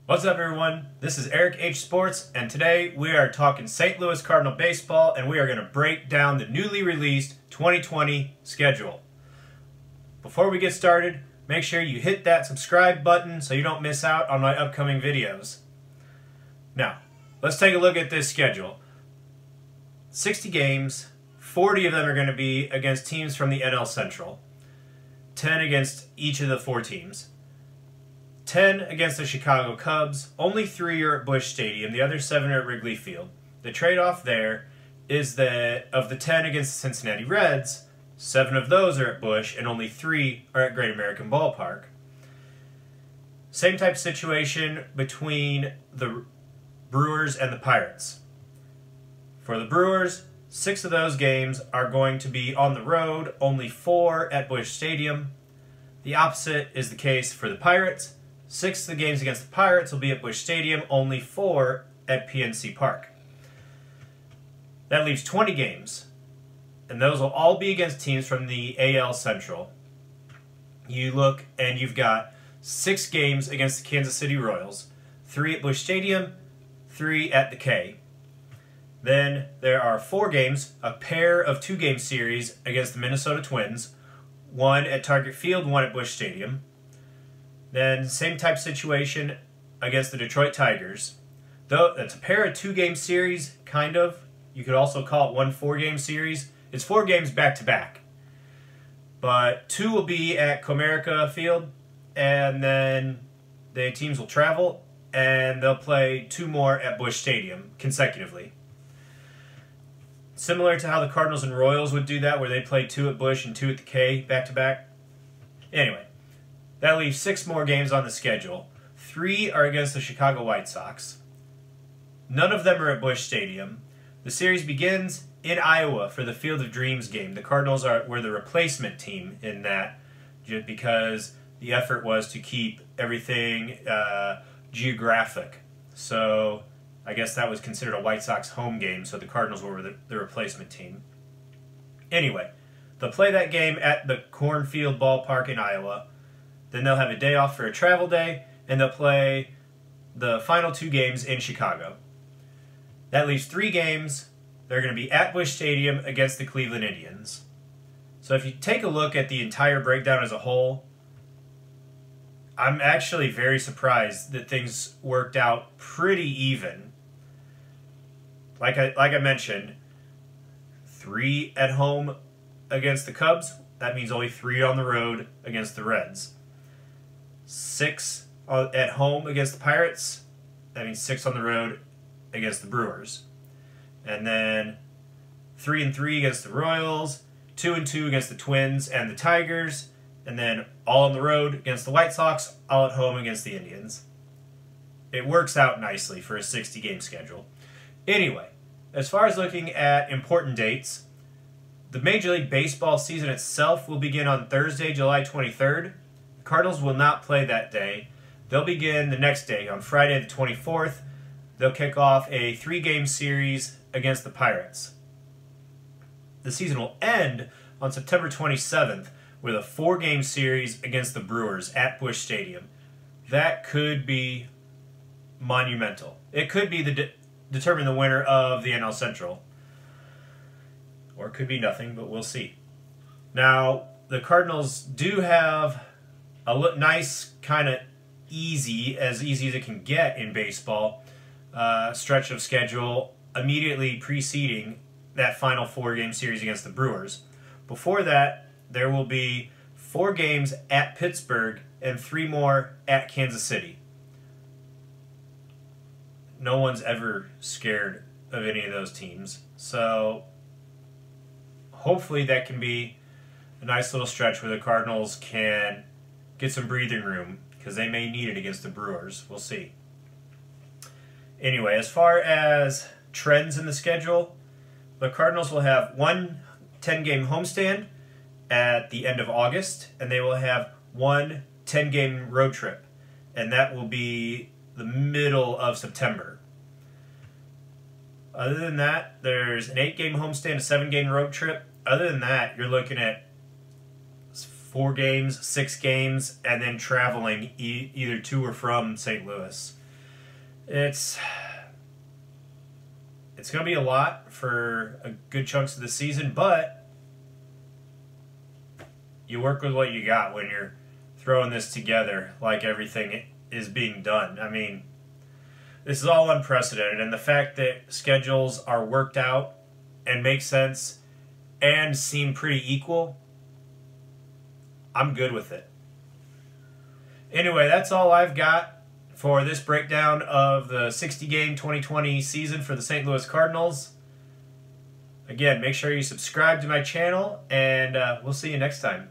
What's up, everyone? This is Eric H. Sports, and today we are talking St. Louis Cardinal baseball, and we are going to break down the newly released 2020 schedule. Before we get started, make sure you hit that subscribe button so you don't miss out on my upcoming videos. Now, let's take a look at this schedule. 60 games, 40 of them are going to be against teams from the NL Central, 10 against each of the 4 teams. 10 against the Chicago Cubs, only 3 are at Busch Stadium, the other 7 are at Wrigley Field. The trade-off there is that of the 10 against the Cincinnati Reds, 7 of those are at Busch and only 3 are at Great American Ballpark. Same type of situation between the Brewers and the Pirates. For the Brewers, 6 of those games are going to be on the road, only 4 at Busch Stadium. The opposite is the case for the Pirates. 6 of the games against the Pirates will be at Busch Stadium, only 4 at PNC Park. That leaves 20 games, and those will all be against teams from the AL Central. You look, and you've got 6 games against the Kansas City Royals, 3 at Busch Stadium, 3 at the K. Then there are 4 games, a pair of 2-game series against the Minnesota Twins, 1 at Target Field, 1 at Busch Stadium. Then same type situation against the Detroit Tigers. Though that's a pair of 2-game series, kind of. You could also call it 1 4-game series. It's 4 games back-to-back. But 2 will be at Comerica Field, and then the teams will travel, and they'll play 2 more at Busch Stadium consecutively. Similar to how the Cardinals and Royals would do that, where they play 2 at Busch and 2 at the K back-to-back. Anyway. That leaves 6 more games on the schedule. 3 are against the Chicago White Sox. None of them are at Busch Stadium. The series begins in Iowa for the Field of Dreams game. The Cardinals were the replacement team in that, just because the effort was to keep everything geographic. So I guess that was considered a White Sox home game, so the Cardinals were the replacement team. Anyway, they'll play that game at the Cornfield Ballpark in Iowa. Then they'll have a day off for a travel day, and they'll play the final 2 games in Chicago. That leaves 3 games. They're going to be at Busch Stadium against the Cleveland Indians. So if you take a look at the entire breakdown as a whole, I'm actually very surprised that things worked out pretty even. Like I mentioned, 3 at home against the Cubs. That means only 3 on the road against the Reds. 6 at home against the Pirates. That means 6 on the road against the Brewers. And then 3 and 3 against the Royals, 2 and 2 against the Twins and the Tigers, and then all on the road against the White Sox, all at home against the Indians. It works out nicely for a 60-game schedule. Anyway, as far as looking at important dates, the Major League Baseball season itself will begin on Thursday, July 23rd. The Cardinals will not play that day. They'll begin the next day, on Friday the 24th. They'll kick off a 3-game series against the Pirates. The season will end on September 27th with a 4-game series against the Brewers at Busch Stadium. That could be monumental. It could be determine the winner of the NL Central. Or it could be nothing, but we'll see. Now, the Cardinals do have a nice, kind of easy as it can get in baseball, stretch of schedule immediately preceding that final 4-game series against the Brewers. Before that, there will be 4 games at Pittsburgh and 3 more at Kansas City. No one's ever scared of any of those teams, so hopefully that can be a nice little stretch where the Cardinals can get some breathing room, because they may need it against the Brewers. We'll see. Anyway, as far as trends in the schedule, the Cardinals will have 1 10-game homestand at the end of August, and they will have 1 10-game road trip, and that will be the middle of September. Other than that, there's an 8-game homestand, a 7-game road trip. Other than that, you're looking at 4 games, 6 games, and then traveling either to or from St. Louis. It's going to be a lot for a good chunks of the season, but you work with what you got when you're throwing this together like everything is being done. I mean, this is all unprecedented, and the fact that schedules are worked out and make sense and seem pretty equal, I'm good with it. Anyway, that's all I've got for this breakdown of the 60-game 2020 season for the St. Louis Cardinals. Again, make sure you subscribe to my channel, and we'll see you next time.